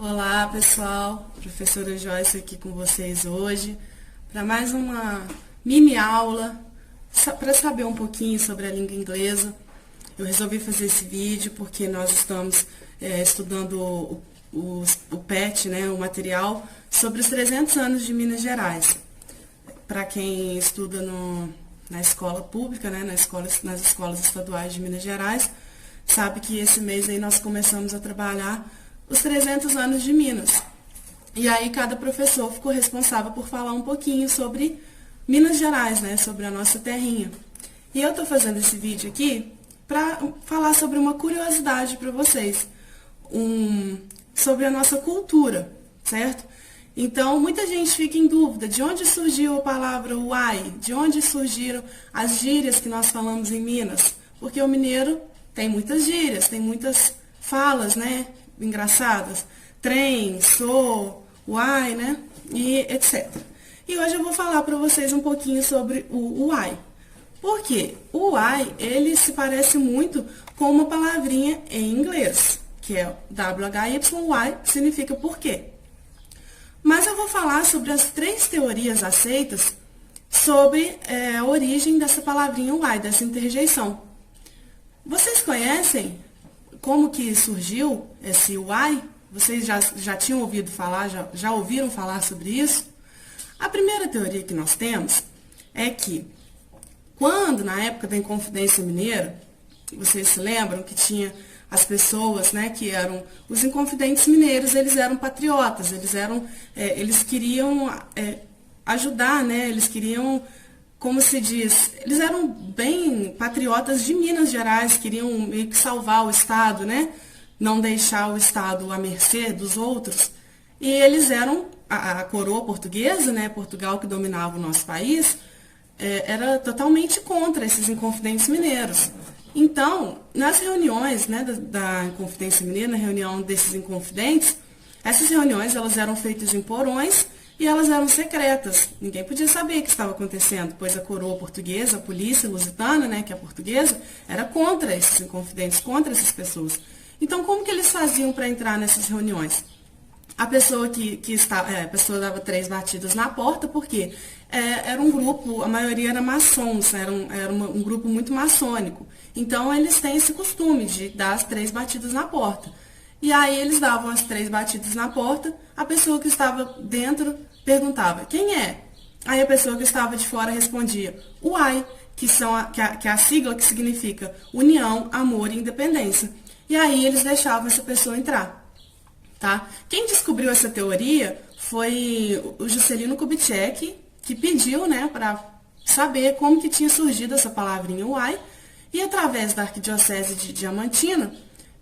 Olá pessoal, professora Joyce aqui com vocês hoje para mais uma mini aula para saber um pouquinho sobre a língua inglesa. Eu resolvi fazer esse vídeo porque nós estamos estudando o PET, né, o material sobre os 300 anos de Minas Gerais. Para quem estuda na escola pública, né, nas escolas estaduais de Minas Gerais, sabe que esse mês aí nós começamos a trabalhar os 300 anos de Minas. E aí cada professor ficou responsável por falar um pouquinho sobre Minas Gerais, né, sobre a nossa terrinha. E eu estou fazendo esse vídeo aqui para falar sobre uma curiosidade para vocês, sobre a nossa cultura, certo? Então, muita gente fica em dúvida de onde surgiu a palavra uai, de onde surgiram as gírias que nós falamos em Minas, porque o mineiro tem muitas gírias, tem muitas falas, né, engraçadas, trem, sou, uai, né, e etc. E hoje eu vou falar para vocês um pouquinho sobre o uai. Por quê? O uai, ele se parece muito com uma palavrinha em inglês, que é W-H-Y, que significa por quê. Mas eu vou falar sobre as 3 teorias aceitas sobre a origem dessa palavrinha uai, dessa interjeição. Vocês conhecem como que surgiu esse uai? Vocês já tinham ouvido falar, já ouviram falar sobre isso? A primeira teoria que nós temos é que quando, na época da Inconfidência Mineira, vocês se lembram que tinha as pessoas, né, que eram os inconfidentes mineiros, eles eram patriotas, eles queriam ajudar, né, eles queriam, como se diz, eles eram bem patriotas de Minas Gerais, queriam meio que salvar o Estado, né, não deixar o Estado à mercê dos outros. E eles eram, a coroa portuguesa, né, Portugal que dominava o nosso país, era totalmente contra esses inconfidentes mineiros. Então, nas reuniões, né, da Inconfidência Mineira, na reunião desses inconfidentes, essas reuniões elas eram feitas em porões e elas eram secretas. Ninguém podia saber o que estava acontecendo, pois a coroa portuguesa, a polícia lusitana, né, que é a portuguesa, era contra esses inconfidentes, contra essas pessoas. Então, como que eles faziam para entrar nessas reuniões? A pessoa a pessoa dava 3 batidas na porta, porque era um grupo, a maioria era maçons, era um grupo muito maçônico. Então, eles têm esse costume de dar as 3 batidas na porta. E aí, eles davam as 3 batidas na porta, a pessoa que estava dentro perguntava, quem é? Aí, a pessoa que estava de fora respondia, UAI, que é a sigla que significa União, Amor e Independência. E aí, eles deixavam essa pessoa entrar. Tá? Quem descobriu essa teoria foi o Juscelino Kubitschek, que pediu, né, para saber como que tinha surgido essa palavrinha uai, e através da Arquidiocese de Diamantina,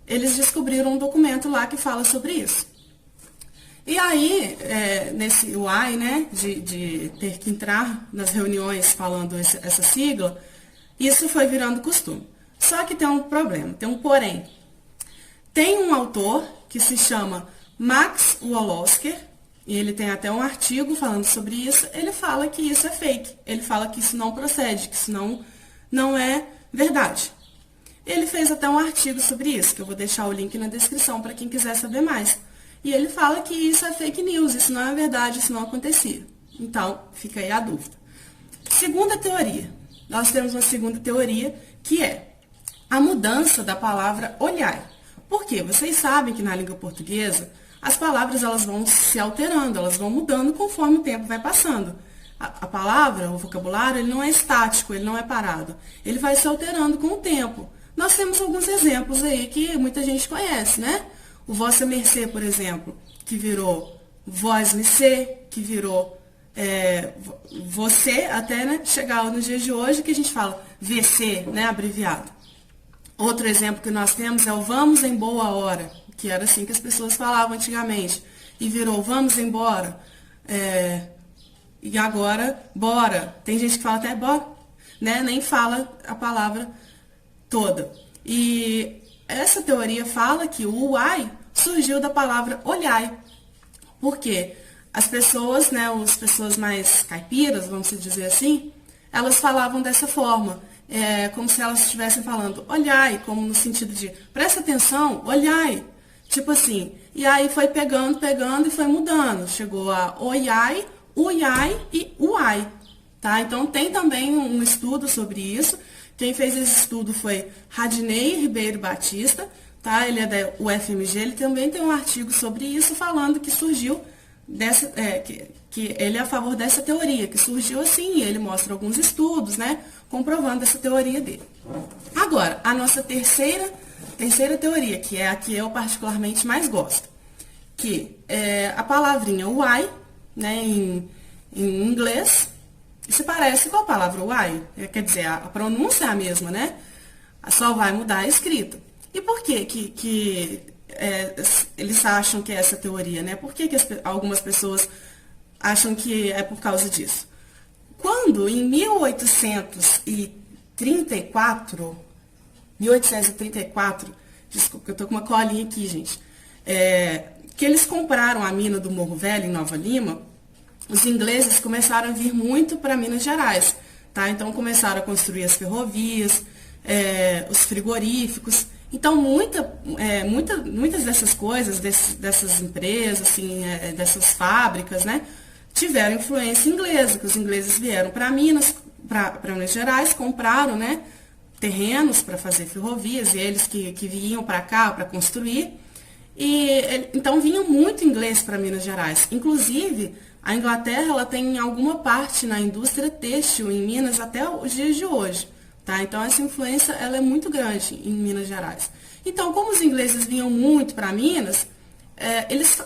eles descobriram um documento lá que fala sobre isso. E aí, nesse uai, né, de ter que entrar nas reuniões falando essa sigla, isso foi virando costume. Só que tem um problema, tem um porém. Tem um autor que se chama Max Wolosker, e ele tem até um artigo falando sobre isso, ele fala que isso é fake, ele fala que isso não procede, que isso não é verdade. Ele fez até um artigo sobre isso, que eu vou deixar o link na descrição para quem quiser saber mais. E ele fala que isso é fake news, isso não é verdade, isso não acontecia. Então, fica aí a dúvida. Segunda teoria. Nós temos uma segunda teoria, que é a mudança da palavra olhar. Por quê? Vocês sabem que na língua portuguesa, as palavras elas vão se alterando, elas vão mudando conforme o tempo vai passando. A palavra, o vocabulário, ele não é estático, ele não é parado. Ele vai se alterando com o tempo. Nós temos alguns exemplos aí que muita gente conhece, né? O vossa mercê, por exemplo, que virou vós-me-cê, que virou você, até, né, chegar nos dias de hoje, que a gente fala VC, né, abreviado. Outro exemplo que nós temos é o vamos em boa hora, que era assim que as pessoas falavam antigamente, e virou vamos embora, e agora bora. Tem gente que fala até bora, né? Nem fala a palavra toda. E essa teoria fala que o uai surgiu da palavra olhai. Por quê? As pessoas, né, as pessoas mais caipiras, vamos dizer assim, elas falavam dessa forma. Como se elas estivessem falando olhai, como no sentido de presta atenção, olhai. Tipo assim, E aí foi pegando e foi mudando. Chegou a oiai, uiai e uai. Tá? Então tem também um estudo sobre isso. Quem fez esse estudo foi Radinei Ribeiro Batista, tá? Ele é da UFMG, ele também tem um artigo sobre isso falando que surgiu dessa, que ele é a favor dessa teoria, que surgiu assim, e ele mostra alguns estudos, né, comprovando essa teoria dele. Agora, a nossa terceira teoria, que é a que eu particularmente mais gosto, que é a palavrinha why, né, em inglês, se parece com a palavra why, quer dizer, a pronúncia é a mesma, né, só vai mudar a escrita. E por que eles acham que é essa teoria, né? Por que algumas pessoas acham que é por causa disso? Quando, em 1834, desculpa, eu estou com uma colinha aqui, gente, que eles compraram a mina do Morro Velho, em Nova Lima, os ingleses começaram a vir muito para Minas Gerais, tá? Então, começaram a construir as ferrovias, os frigoríficos. Então, muitas dessas coisas, dessas empresas, assim, dessas fábricas, né, tiveram influência inglesa, que os ingleses vieram para Minas Gerais, compraram, né, terrenos para fazer ferrovias, e eles que vinham para cá para construir. Então, vinham muito inglês para Minas Gerais. Inclusive, a Inglaterra ela tem alguma parte na indústria têxtil em Minas até os dias de hoje. Tá? Então, essa influência ela é muito grande em Minas Gerais. Então, como os ingleses vinham muito para Minas, eles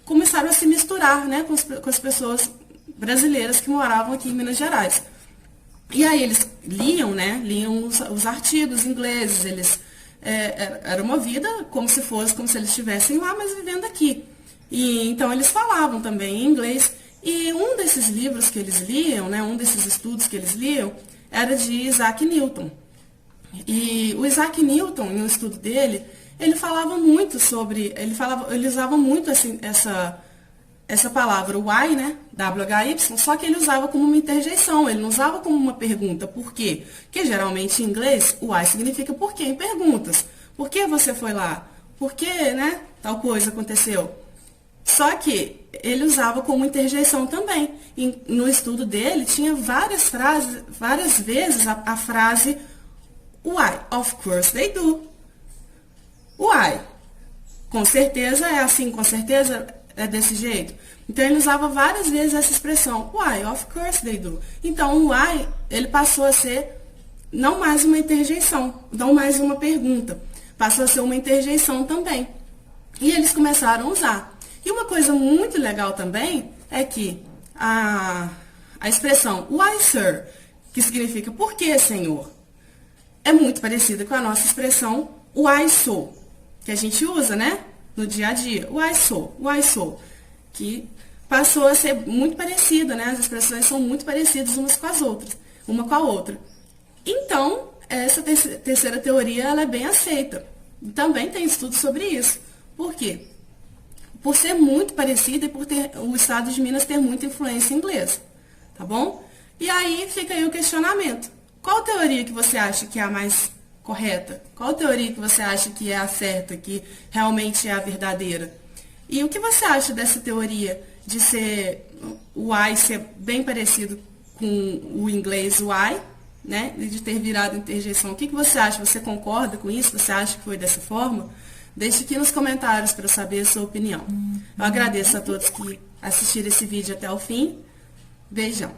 começaram a se misturar, né, com as pessoas brasileiras que moravam aqui em Minas Gerais. E aí eles liam, né, os artigos ingleses, era uma vida como se eles estivessem lá, mas vivendo aqui. E então eles falavam também em inglês. E um desses livros que eles liam, né, um desses estudos que eles liam, era de Isaac Newton. E o Isaac Newton, no estudo dele, ele falava muito sobre, ele usava muito assim, essa palavra why, né, W-H-Y, só que ele usava como uma interjeição, ele não usava como uma pergunta. Por quê? Porque geralmente em inglês, why significa por quê em perguntas. Por que você foi lá? Por que, né, tal coisa aconteceu? Só que ele usava como interjeição também. E no estudo dele, tinha várias vezes a frase why, of course they do. Why, com certeza é assim, com certeza é desse jeito. Então, ele usava várias vezes essa expressão, why, of course they do. Então, o why, ele passou a ser não mais uma interjeição, não mais uma pergunta. Passou a ser uma interjeição também. E eles começaram a usar. E uma coisa muito legal também é que a expressão why, sir, que significa por que, senhor, é muito parecida com a nossa expressão why so, que a gente usa, né, no dia a dia. Why so, que passou a ser muito parecida, né, as expressões são muito parecidas uma com a outra. Então, essa terceira teoria ela é bem aceita. Também tem estudos sobre isso. Por quê? Por ser muito parecida e por o estado de Minas ter muita influência inglesa, tá bom? E aí fica aí o questionamento. Qual teoria que você acha que é a mais correta? Qual teoria que você acha que é a certa, que realmente é a verdadeira? E o que você acha dessa teoria de ser o why ser bem parecido com o inglês why, né? E de ter virado interjeição? O que você acha? Você concorda com isso? Você acha que foi dessa forma? Deixe aqui nos comentários para eu saber a sua opinião. Eu agradeço a todos que assistiram esse vídeo até o fim. Beijão!